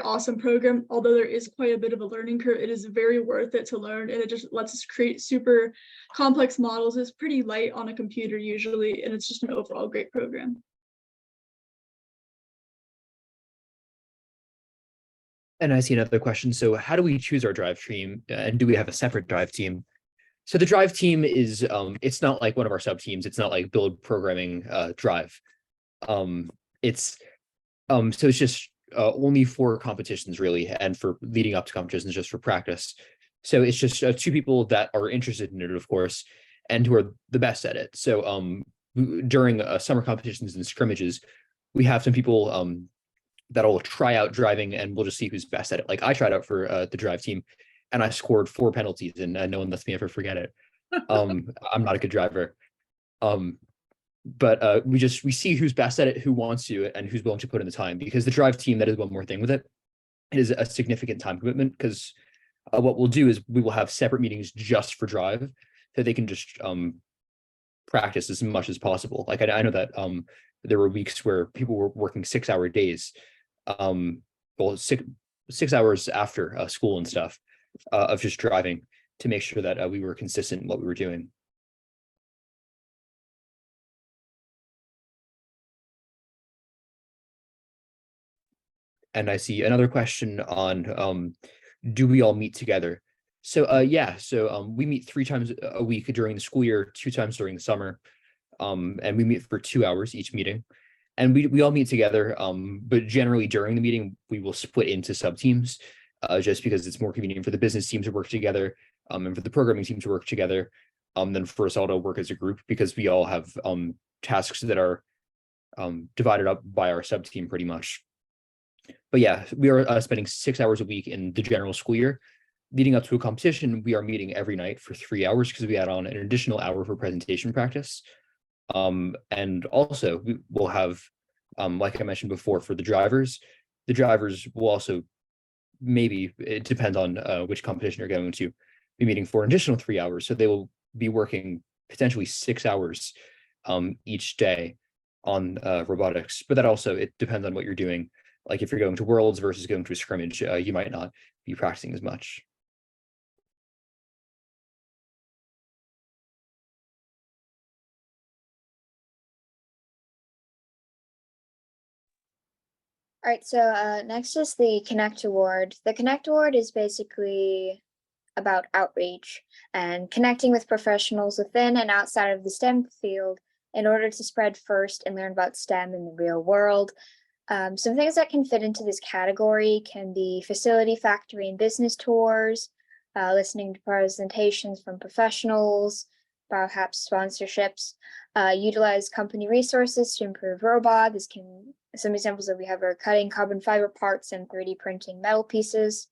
awesome program. Although there is quite a bit of a learning curve, it is very worth it to learn, and it just lets us create super complex models. It's pretty light on a computer usually, and it's just an overall great program. And I see another question. So how do we choose our drive team, and do we have a separate drive team? So the drive team is, it's not like one of our sub teams. It's not like build programming drive. So it's just only for competitions really, and for leading up to competitions, just for practice. So it's just 2 people that are interested in it, of course, and who are the best at it. So during summer competitions and scrimmages, we have some people that'll try out driving, and we'll just see who's best at it. Like I tried out for the drive team, and I scored 4 penalties, and no one lets me ever forget it. I'm not a good driver. But we see who's best at it, who wants to, and who's willing to put in the time, because the drive team, that is one more thing with it. It is a significant time commitment, because what we'll do is we will have separate meetings just for drive, so they can just practice as much as possible. Like I know that there were weeks where people were working 6-hour days, well, 6 hours after school and stuff, of just driving, to make sure that we were consistent in what we were doing. And I see another question on do we all meet together? So yeah, so we meet 3 times a week during the school year, 2 times during the summer, and we meet for 2 hours each meeting. And we all meet together, but generally during the meeting we will split into sub teams, just because it's more convenient for the business team to work together, and for the programming team to work together, than for us all to work as a group, because we all have tasks that are divided up by our sub team pretty much. But yeah, we are spending 6 hours a week in the general school year. Leading up to a competition, we are meeting every night for 3 hours, because we add on an additional hour for presentation practice. And also we will have, like I mentioned before, for the drivers will also, maybe, it depends on which competition you're going to, be meeting for an additional 3 hours. So they will be working potentially 6 hours each day, on robotics, but that also, it depends on what you're doing. Like if you're going to Worlds versus going to a scrimmage, you might not be practicing as much. All right, so next is the Connect Award. The Connect Award is basically about outreach and connecting with professionals within and outside of the STEM field in order to spread first and learn about STEM in the real world. Some things that can fit into this category can be facility, factory, and business tours, listening to presentations from professionals, perhaps sponsorships, utilize company resources to improve robot. Some examples that we have are cutting carbon fiber parts and 3D printing metal pieces.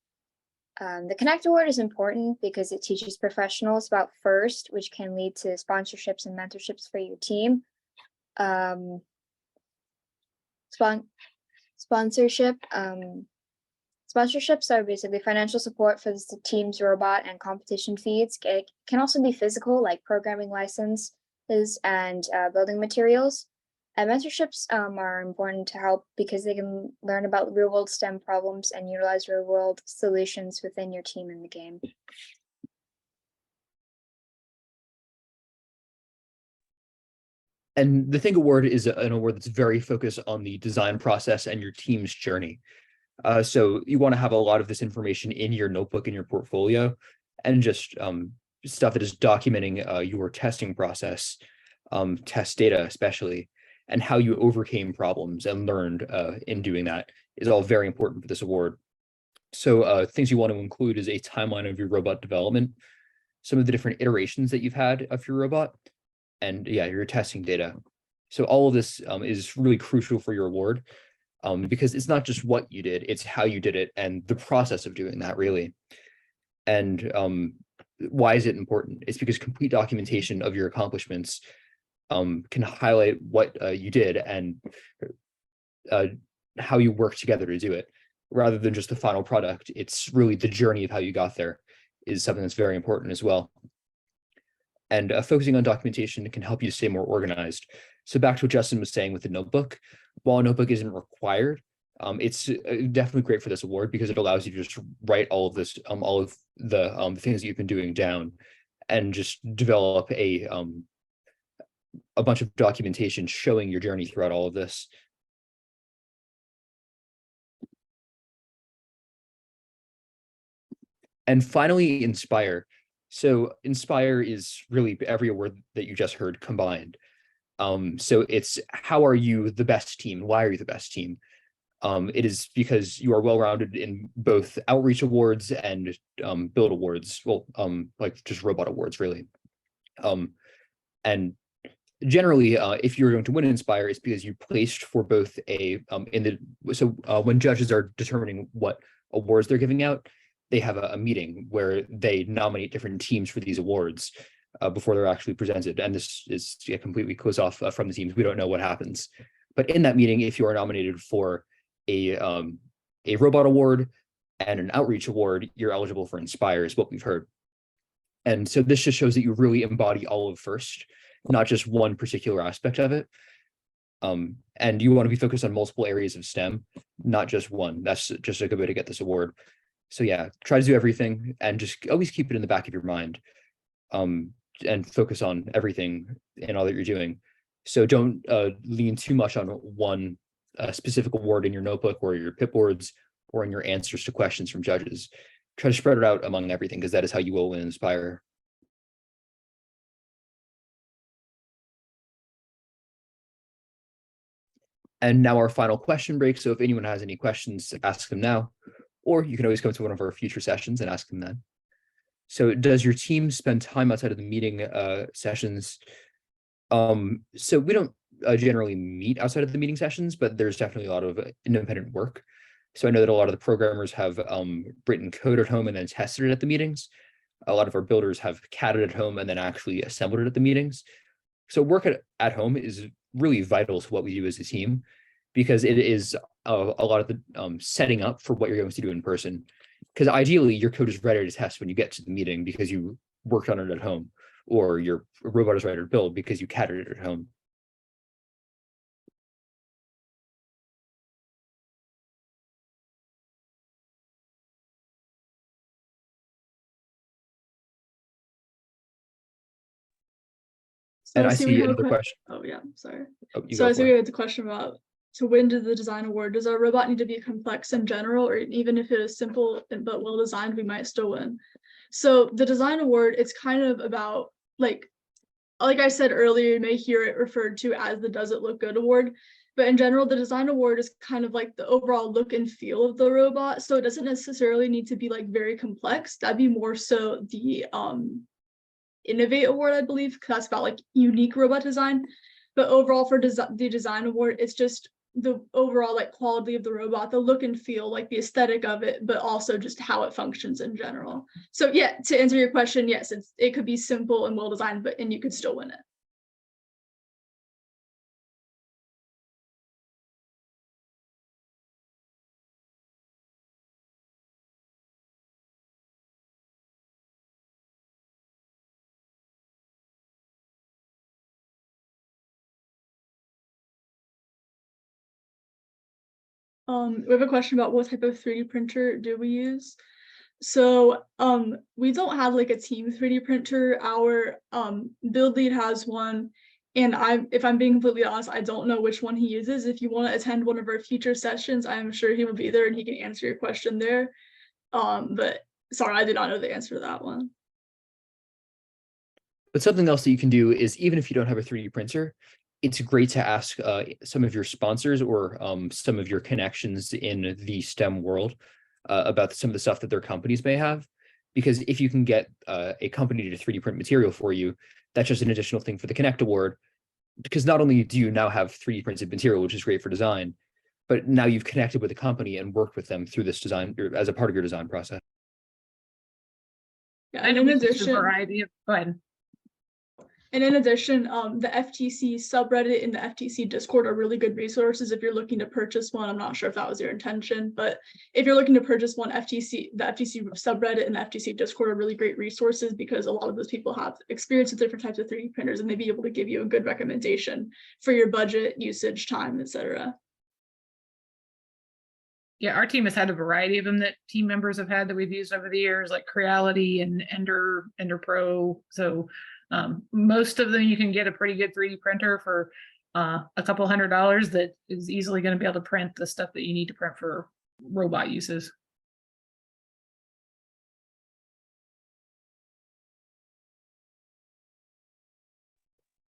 The Connect Award is important because it teaches professionals about FIRST, which can lead to sponsorships and mentorships for your team. Sponsorships are basically financial support for the team's robot and competition feeds. It can also be physical, like programming licenses and building materials. And mentorships are important to help because they can learn about real-world STEM problems and utilize real-world solutions within your team in the game. And the Think Award is an award that's very focused on the design process and your team's journey. So you want to have a lot of this information in your notebook, in your portfolio, and just stuff that is documenting your testing process, test data especially, and how you overcame problems and learned in doing that is all very important for this award. So things you want to include is a timeline of your robot development, some of the different iterations that you've had of your robot, and yeah, your testing data. So all of this is really crucial for your award because it's not just what you did, it's how you did it and the process of doing that, really. And why is it important? It's because complete documentation of your accomplishments can highlight what you did and how you work together to do it, rather than just the final product. It's really the journey of how you got there is something that's very important as well. And focusing on documentation can help you stay more organized. So back to what Justin was saying with the notebook, while a notebook isn't required, it's definitely great for this award because it allows you to just write all of this, all of the things that you've been doing down, and just develop a bunch of documentation showing your journey throughout all of this. And finally, Inspire. So Inspire is really every award that you just heard combined. So it's how are you the best team? Why are you the best team? It is because you are well-rounded in both outreach awards and build awards. Well, like just robot awards, really. And generally, if you're going to win Inspire, it's because you placed for both a when judges are determining what awards they're giving out, they have a meeting where they nominate different teams for these awards before they're actually presented. And this is completely closed off from the teams. We don't know what happens. But in that meeting, if you are nominated for a robot award and an outreach award, you're eligible for Inspire, is what we've heard. And so this just shows that you really embody all of FIRST, not just one particular aspect of it. And you want to be focused on multiple areas of STEM, not just one. That's just a good way to get this award. So yeah, try to do everything and just always keep it in the back of your mind, and focus on everything and all that you're doing. So don't lean too much on one specific award in your notebook or your pip boards or in your answers to questions from judges. Try to spread it out among everything, because that is how you will win Inspire. And now our final question break. So if anyone has any questions, ask them now, or you can always come to one of our future sessions and ask them then. So does your team spend time outside of the meeting sessions? So we don't generally meet outside of the meeting sessions, but there's definitely a lot of independent work. So I know that a lot of the programmers have written code at home and then tested it at the meetings. A lot of our builders have CAD'd at home and then actually assembled it at the meetings. So work at home is really vital to what we do as a team, because it is a lot of the setting up for what you're going to do in person. Because ideally your code is ready to test when you get to the meeting because you worked on it at home, or your robot is ready to build because you CAD'd it at home. And I I see see we have a another question. Oh, yeah, sorry. Oh, you So go I for see it. we had the question about to win to the design award. Does our robot need to be complex in general, or even if it is simple but well designed, we might still win? So the design award, it's kind of about like I said earlier, you may hear it referred to as the Does It Look Good award. But in general, the design award is kind of like the overall look and feel of the robot. So it doesn't necessarily need to be like very complex. That'd be more so the Innovate award, I believe, because that's about like unique robot design. But overall for the design award, it's just the overall like quality of the robot, the look and feel, like the aesthetic of it, but also just how it functions in general. So yeah, to answer your question, yes, it could be simple and well designed, and you could still win it. We have a question about what type of 3D printer do we use? So we don't have like a team 3D printer. Our build lead has one, and if I'm being completely honest, I don't know which one he uses. If you want to attend one of our future sessions, I'm sure he will be there and he can answer your question there. But sorry, I did not know the answer to that one. But something else that you can do is, even if you don't have a 3D printer, it's great to ask some of your sponsors or some of your connections in the STEM world about some of the stuff that their companies may have. Because if you can get a company to 3D print material for you, that's just an additional thing for the Connect Award. Because not only do you now have 3D printed material, which is great for design, but now you've connected with a company and worked with them through this design or as a part of your design process. Yeah, I and know in we use a addition, variety of, go ahead. And in addition, the FTC subreddit and the FTC Discord are really good resources if you're looking to purchase one. I'm not sure if that was your intention, but if you're looking to purchase one, the FTC subreddit and the FTC Discord are really great resources because a lot of those people have experience with different types of 3D printers and they'd be able to give you a good recommendation for your budget, usage, time, etc. Yeah, our team has had a variety of them that team members have had that we've used over the years, like Creality and Ender Pro. So most of them you can get a pretty good 3D printer for a couple $100 that is easily going to be able to print the stuff that you need to print for robot uses.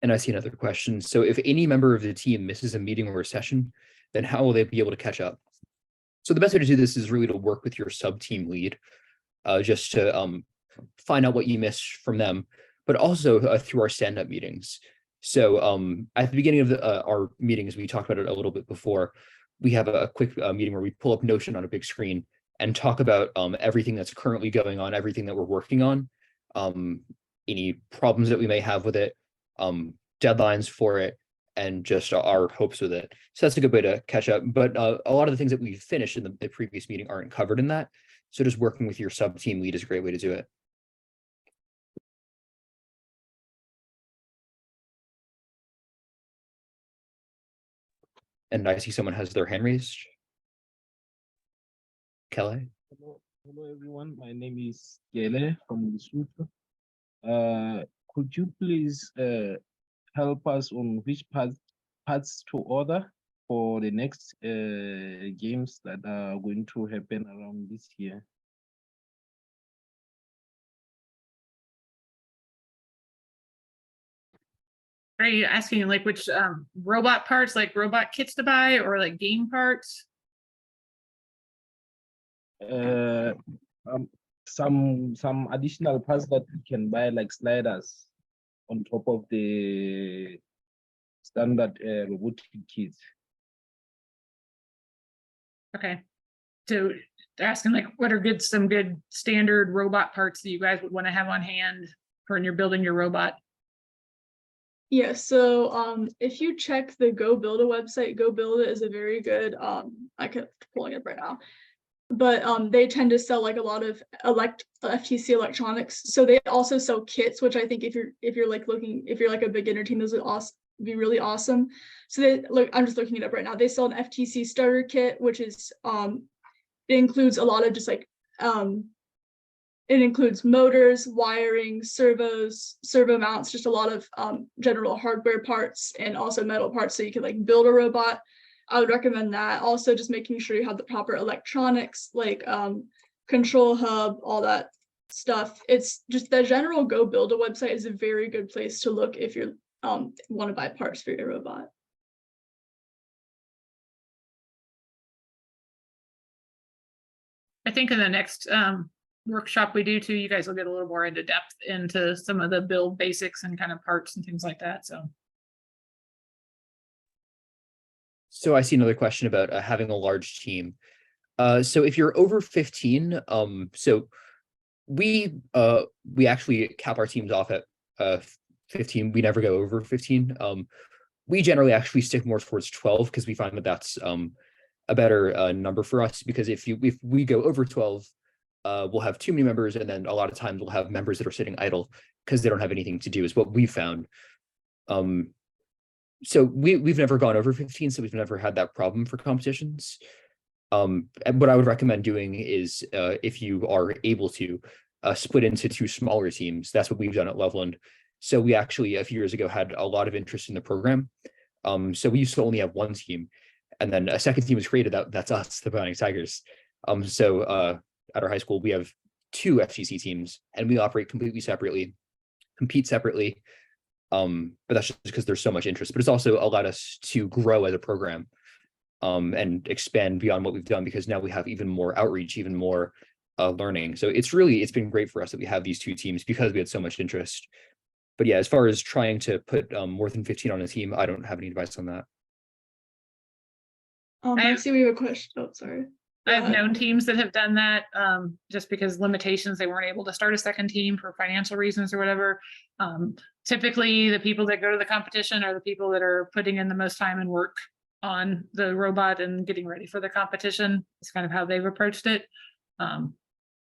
And I see another question. So if any member of the team misses a meeting or a session, then how will they be able to catch up? So the best way to do this is really to work with your sub-team lead, just to find out what you missed from them, but also through our stand-up meetings. So at the beginning of our meetings, we talked about it a little bit before, we have a quick meeting where we pull up Notion on a big screen and talk about everything that's currently going on, everything that we're working on, any problems that we may have with it, deadlines for it, and just our hopes with it. So that's a good way to catch up. But a lot of the things that we finished in the previous meeting aren't covered in that. So just working with your sub-team lead is a great way to do it. And I see someone has their hand raised. Kelly? Hello everyone. My name is Gele from Lesotho. Could you please help us on which parts to order for the next games that are going to happen around this year? Are you asking like which robot parts, like robot kits to buy, or like game parts? Some additional parts that you can buy, like sliders on top of the standard robotic kits. Okay, so they're asking like what are some good standard robot parts that you guys would want to have on hand for when you're building your robot? Yeah, so if you check the Go Build a website, Go Build It is a very good, I could pulling it up right now, but they tend to sell like a lot of FTC electronics. So they also sell kits, which I think if you're like a beginner team, those would be really awesome. So I'm just looking it up right now. They sell an FTC starter kit, which is it includes a lot of just like It includes motors, wiring, servos, servo mounts, just a lot of general hardware parts and also metal parts so you can like build a robot. I would recommend that. Also just making sure you have the proper electronics like control hub, all that stuff. It's just the general Go Build a website is a very good place to look if you want to buy parts for your robot. I think in the next workshop we do too, you guys will get a little more into depth into some of the build basics and kind of parts and things like that. So I see another question about having a large team. So if you're over 15, so we actually cap our teams off at 15. We never go over 15. We generally actually stick more towards 12 because we find that that's a better number for us, because if we go over 12, we'll have too many members, and then a lot of times we'll have members that are sitting idle because they don't have anything to do, is what we've found. So we've never gone over 15, so we've never had that problem for competitions. And what I would recommend doing is if you are able to split into 2 smaller teams. That's what we've done at Loveland. So we actually a few years ago had a lot of interest in the program. So we used to only have 1 team, and then a second team was created. That's us, the Bionic Tigers. So at our high school, we have 2 FTC teams, and we operate completely separately, compete separately. But that's just because there's so much interest. But it's also allowed us to grow as a program and expand beyond what we've done, because now we have even more outreach, even more learning. So it's been great for us that we have these 2 teams because we had so much interest. But yeah, as far as trying to put more than 15 on a team, I don't have any advice on that. I see we have a question. Oh, sorry. I've known teams that have done that just because limitations, they weren't able to start a second team for financial reasons or whatever. Typically, the people that go to the competition are the people that are putting in the most time and work on the robot and getting ready for the competition. It's kind of how they've approached it.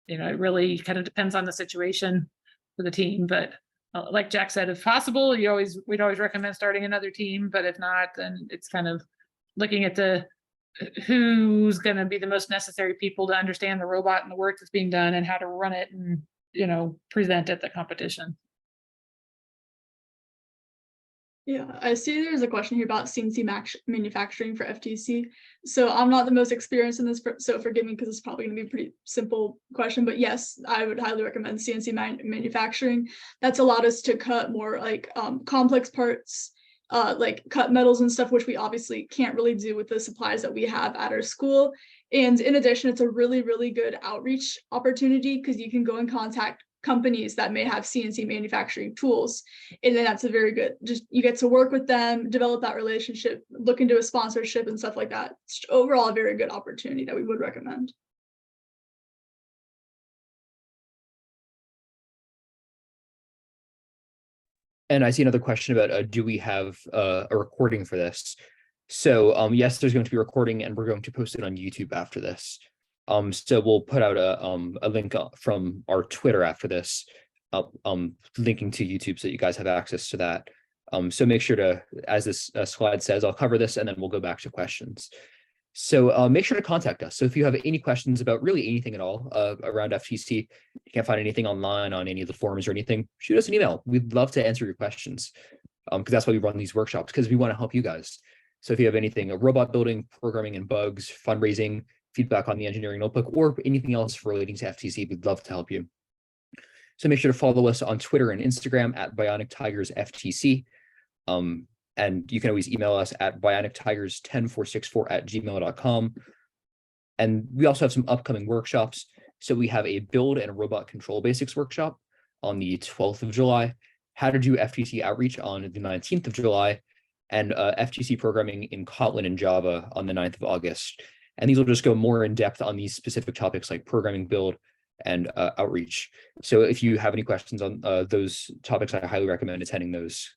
It really kind of depends on the situation for the team, but like Jack said, if possible, we'd always recommend starting another team, but if not, then it's kind of looking at who's going to be the most necessary people to understand the robot and the work that's being done and how to run it and, present at the competition. Yeah, I see there's a question here about CNC manufacturing for FTC. So I'm not the most experienced in this, so forgive me because it's probably going to be a pretty simple question. But yes, I would highly recommend CNC manufacturing. That's allowed us to cut more like complex parts, like cut metals and stuff, which we obviously can't really do with the supplies that we have at our school. And in addition, it's a really, really good outreach opportunity because you can go and contact companies that may have CNC manufacturing tools. And then that's a very good, just you get to work with them, develop that relationship, look into a sponsorship and stuff like that. It's overall a very good opportunity that we would recommend. And I see another question about do we have a recording for this? So yes, there's going to be a recording, and we're going to post it on YouTube after this. So we'll put out a link from our Twitter after this, linking to YouTube so you guys have access to that. So make sure to, as this slide says, I'll cover this and then we'll go back to questions. So make sure to contact us. So if you have any questions about really anything at all around FTC, you can't find anything online on any of the forums or anything, shoot us an email. We'd love to answer your questions because that's why we run these workshops, because we want to help you guys. So if you have anything, robot building, programming and bugs, fundraising, feedback on the engineering notebook, or anything else relating to FTC, we'd love to help you. So make sure to follow us on Twitter and Instagram at Bionic Tigers FTC. And you can always email us at bionictigers10464@gmail.com. And we also have some upcoming workshops. So we have a build and robot control basics workshop on the 12th of July, how to do FTC outreach on the 19th of July, and FTC programming in Kotlin and Java on the 9th of August. And these will just go more in depth on these specific topics like programming, build, and outreach. So if you have any questions on those topics, I highly recommend attending those